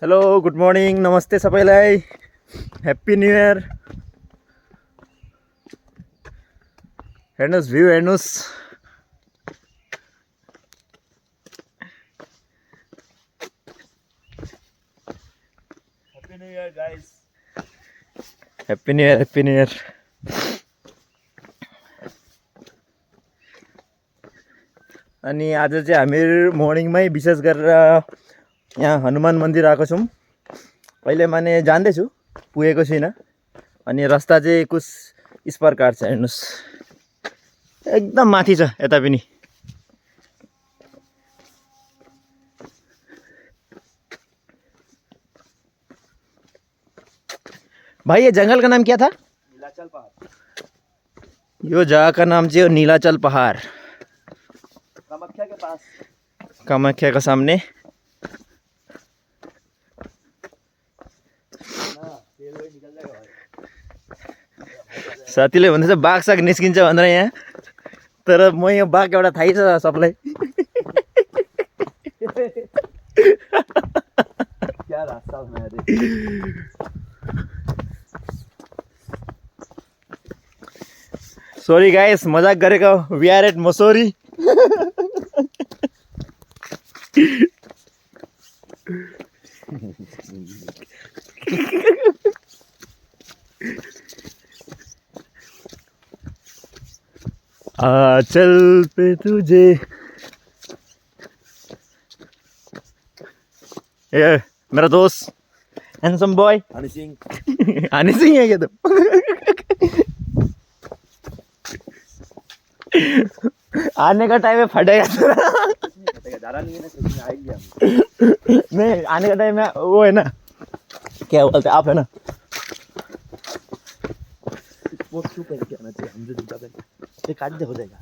Hello good morning नमस्ते सबैलाई happy new year. हेर्नुहोस् भ्यू हेर्नुहोस्। Happy new year guys. Happy new year happy new year. अनि आज चाहिँ हामीहरू मर्निङमै विशेष गरेर यहाँ हनुमान मन्दिर आएको छौँ। अहिले माने जान्दैछु, पुगेको छुइनँ। अनि रस्ता चाहिँ कुछ इस प्रकार छ, हेर्नुहोस् एकदम माथि छ यता पनि। भाई ये जंगल का नाम क्या था? नीलाचल पहाड़। यो जगह का नाम चाहिँ हो नीलाचल पहाड़, कामाख्या के पास, कामाख्या का सामने। साथीले भन्दैछ बाघ साग निस्किन्छ भनेर यहाँ, तर म यहाँ बाघ एउटा थाहै छ सबलाई। क्या रास्ता सॉरी गाइस, मजाक गरेको। We are at Mussoorie. चल पे तुझे ये मेरा दोस्त हैंडसम बॉय हनी सिंह। हनी सिंह है क्या तुम? आने का टाइम में फटेगा। नहीं, आने का टाइम में वो है ना, क्या बोलते आप है ना, वो क्यों करके आना चाहिए, हम जो जूता पहन ये काट दे हो जाएगा।